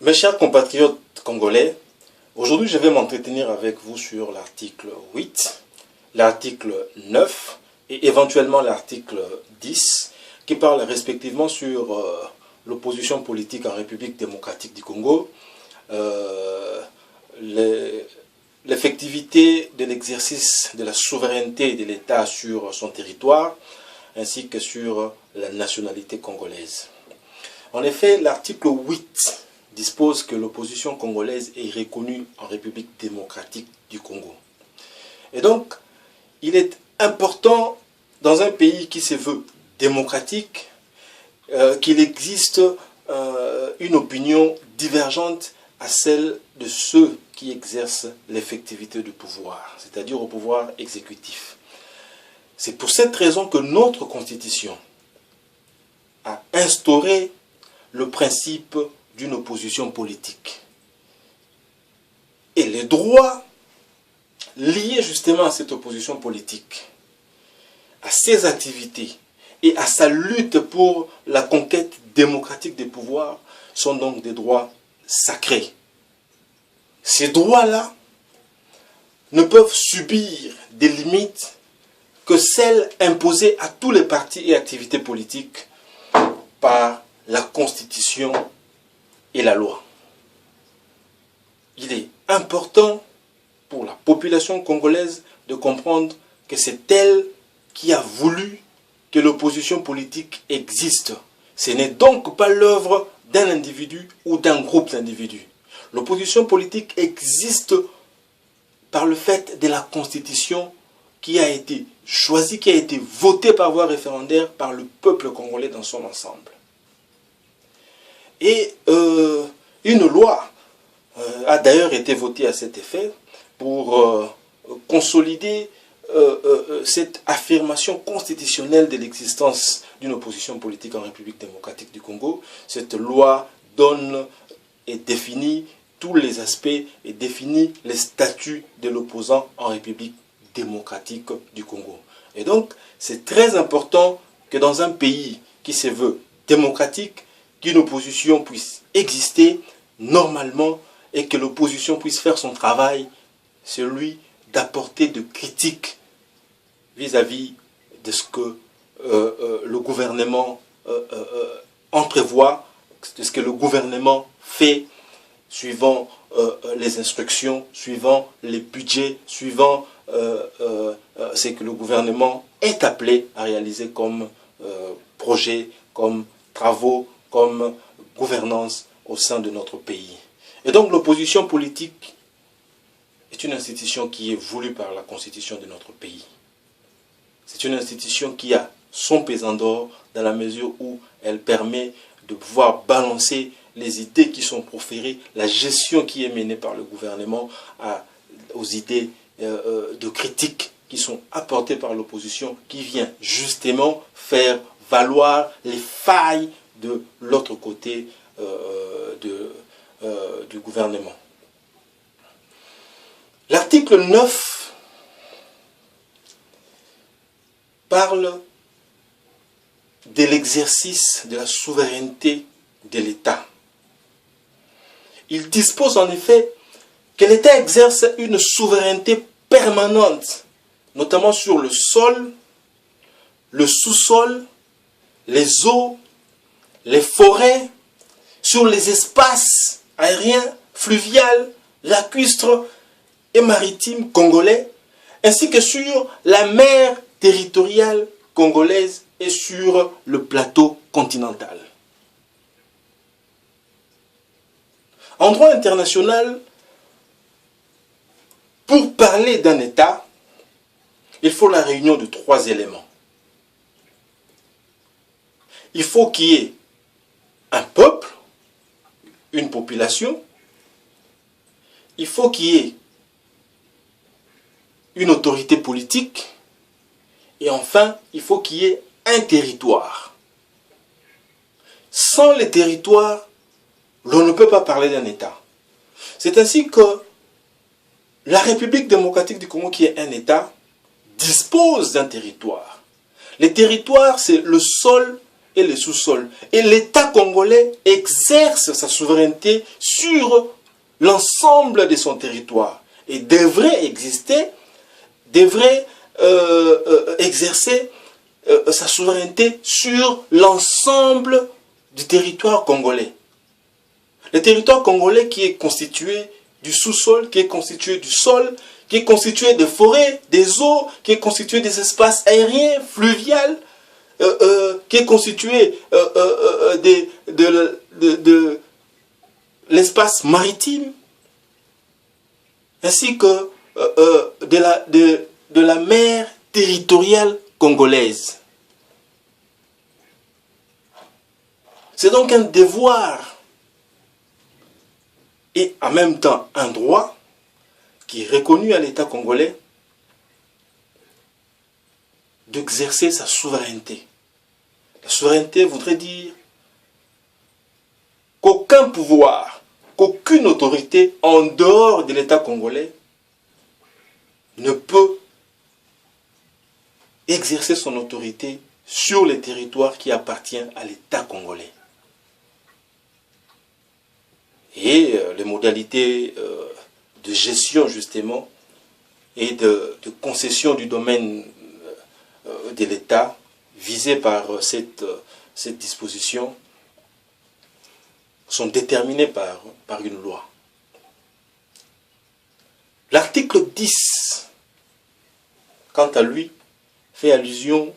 Mes chers compatriotes congolais, aujourd'hui je vais m'entretenir avec vous sur l'article 8, l'article 9 et éventuellement l'article 10 qui parlent respectivement sur l'opposition politique en République démocratique du Congo, l'effectivité de l'exercice de la souveraineté de l'État sur son territoire ainsi que sur la nationalité congolaise. En effet, l'article 8 dispose que l'opposition congolaise est reconnue en République démocratique du Congo. Et donc, il est important dans un pays qui se veut démocratique qu'il existe une opinion divergente à celle de ceux qui exercent l'effectivité du pouvoir, c'est-à-dire au pouvoir exécutif. C'est pour cette raison que notre Constitution a instauré le principe d'une opposition politique. Et les droits liés justement à cette opposition politique, à ses activités et à sa lutte pour la conquête démocratique des pouvoirs sont donc des droits sacrés. Ces droits-là ne peuvent subir des limites que celles imposées à tous les partis et activités politiques par la Constitution et la loi. Il est important pour la population congolaise de comprendre que c'est elle qui a voulu que l'opposition politique existe. Ce n'est donc pas l'œuvre d'un individu ou d'un groupe d'individus. L'opposition politique existe par le fait de la Constitution qui a été choisie, qui a été votée par voie référendaire par le peuple congolais dans son ensemble. Et une loi a d'ailleurs été votée à cet effet pour consolider cette affirmation constitutionnelle de l'existence d'une opposition politique en République démocratique du Congo. Cette loi donne et définit tous les aspects et définit les statuts de l'opposant en République démocratique du Congo. Et donc, c'est très important que dans un pays qui se veut démocratique, qu'une opposition puisse exister normalement et que l'opposition puisse faire son travail, celui d'apporter de critiques vis-à-vis de ce que le gouvernement entrevoit, de ce que le gouvernement fait, suivant les instructions, suivant les budgets, suivant ce que le gouvernement est appelé à réaliser comme projet, comme travaux, comme gouvernance au sein de notre pays. Et donc l'opposition politique est une institution qui est voulue par la Constitution de notre pays. C'est une institution qui a son pesant d'or dans la mesure où elle permet de pouvoir balancer les idées qui sont proférées, la gestion qui est menée par le gouvernement aux idées de critiques qui sont apportées par l'opposition, qui vient justement faire valoir les failles de l'autre côté du gouvernement. L'article 9 parle de l'exercice de la souveraineté de l'État. Il dispose en effet que l'État exerce une souveraineté permanente, notamment sur le sol, le sous-sol, les eaux, les forêts, sur les espaces aériens, fluviales, lacustres et maritimes congolais, ainsi que sur la mer territoriale congolaise et sur le plateau continental. En droit international, pour parler d'un État, il faut la réunion de 3 éléments. Il faut qu'il y ait un peuple, une population, il faut qu'il y ait une autorité politique, et enfin, il faut qu'il y ait un territoire. Sans les territoires, l'on ne peut pas parler d'un État. C'est ainsi que la République démocratique du Congo, qui est un État, dispose d'un territoire. Les territoires, c'est le sol et le sous-sol. Et l'État congolais exerce sa souveraineté sur l'ensemble de son territoire et devrait exercer sa souveraineté sur l'ensemble du territoire congolais. Le territoire congolais qui est constitué du sous-sol, qui est constitué du sol, qui est constitué de forêts, des eaux, qui est constitué des espaces aériens, fluviales, qui est constitué de l'espace maritime, ainsi que de la mer territoriale congolaise. C'est donc un devoir et en même temps un droit qui est reconnu à l'État congolais d'exercer sa souveraineté. La souveraineté voudrait dire qu'aucun pouvoir, qu'aucune autorité en dehors de l'État congolais ne peut exercer son autorité sur les territoires qui appartiennent à l'État congolais. Et les modalités de gestion justement et de concession du domaine de l'État visé par cette disposition sont déterminées par une loi. L'article 10, quant à lui, fait allusion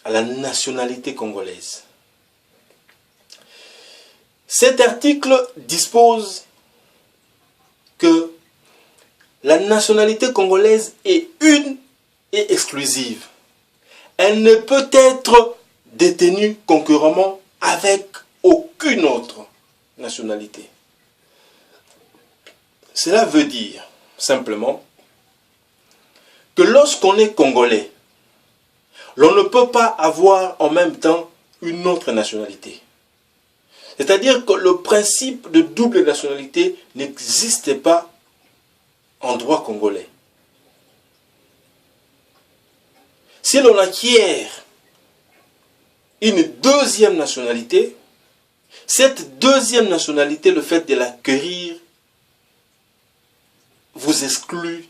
à la nationalité congolaise. Cet article dispose que la nationalité congolaise est une et exclusive. Elle ne peut être détenue concurremment avec aucune autre nationalité. Cela veut dire simplement que lorsqu'on est congolais, l'on ne peut pas avoir en même temps une autre nationalité. C'est-à-dire que le principe de double nationalité n'existe pas en droit congolais. Si l'on acquiert une deuxième nationalité, cette deuxième nationalité, le fait de l'acquérir, vous exclut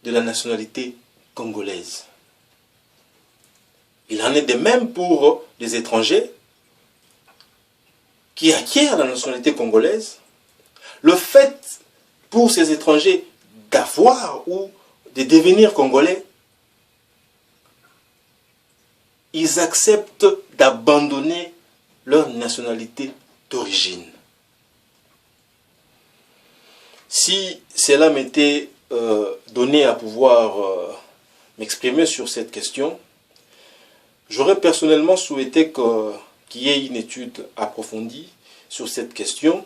de la nationalité congolaise. Il en est de même pour les étrangers qui acquièrent la nationalité congolaise. Le fait pour ces étrangers d'avoir ou de devenir congolais, ils acceptent d'abandonner leur nationalité d'origine. Si cela m'était donné à pouvoir m'exprimer sur cette question, j'aurais personnellement souhaité qu'il y ait une étude approfondie sur cette question,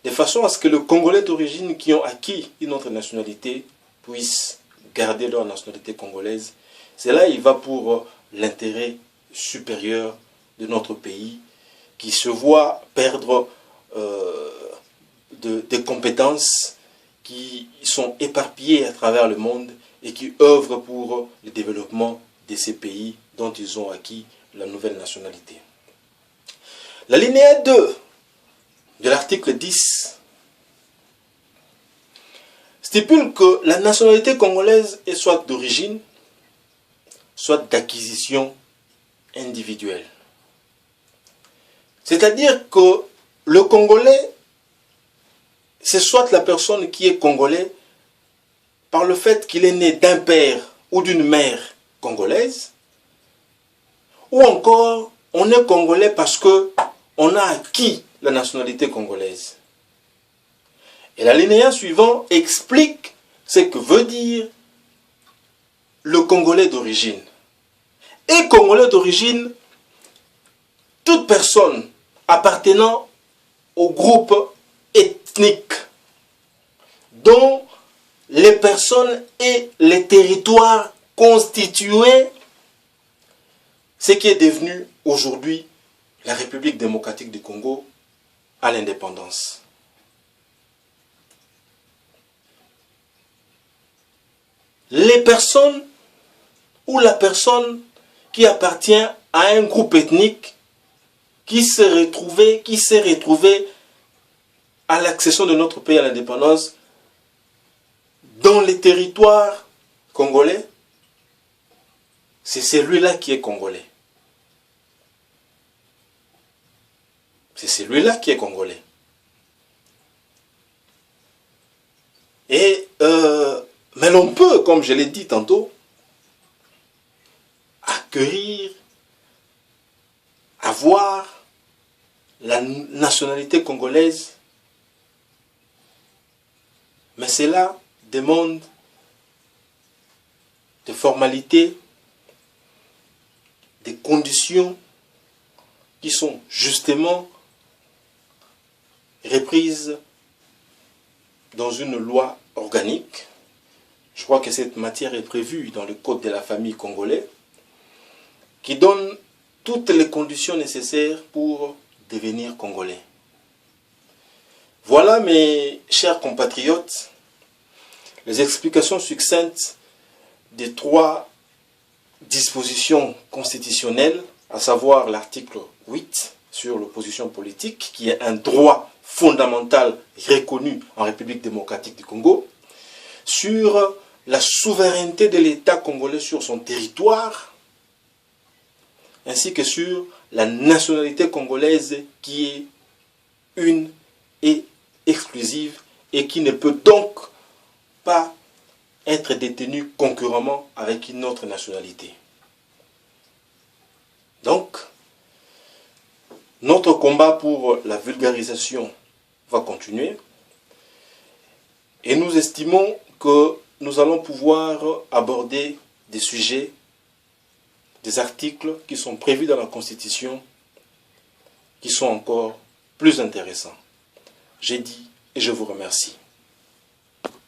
de façon à ce que les Congolais d'origine qui ont acquis une autre nationalité puissent garder leur nationalité congolaise. Cela, il va pour l'intérêt supérieur de notre pays, qui se voit perdre des compétences qui sont éparpillées à travers le monde et qui œuvrent pour le développement de ces pays dont ils ont acquis la nouvelle nationalité. L'alinéa 2 de l'article 10 stipule que la nationalité congolaise est soit d'origine, soit d'acquisition individuelle. C'est-à-dire que le Congolais, c'est soit la personne qui est congolais par le fait qu'il est né d'un père ou d'une mère congolaise, ou encore on est congolais parce qu'on a acquis la nationalité congolaise. Et l'alinéa suivant explique ce que veut dire le Congolais d'origine. Et Congolais d'origine, toute personne appartenant au groupe ethnique dont les personnes et les territoires constituaient ce qui est devenu aujourd'hui la République démocratique du Congo à l'indépendance. Les personnes ou la personne qui appartient à un groupe ethnique qui s'est retrouvé à l'accession de notre pays à l'indépendance dans les territoires congolais, c'est celui-là qui est congolais. C'est celui-là qui est congolais. Mais l'on peut, comme je l'ai dit tantôt, accueillir, avoir la nationalité congolaise, mais cela demande des formalités, des conditions qui sont justement reprises dans une loi organique. Je crois que cette matière est prévue dans le Code de la famille congolais, qui donne toutes les conditions nécessaires pour devenir congolais. Voilà, mes chers compatriotes, les explications succinctes des 3 dispositions constitutionnelles, à savoir l'article 8 sur l'opposition politique, qui est un droit fondamental reconnu en République démocratique du Congo, sur la souveraineté de l'État congolais sur son territoire, ainsi que sur la nationalité congolaise qui est une et exclusive et qui ne peut donc pas être détenue concurremment avec une autre nationalité. Donc, notre combat pour la vulgarisation va continuer et nous estimons que nous allons pouvoir aborder des sujets, des articles qui sont prévus dans la Constitution qui sont encore plus intéressants. J'ai dit et je vous remercie.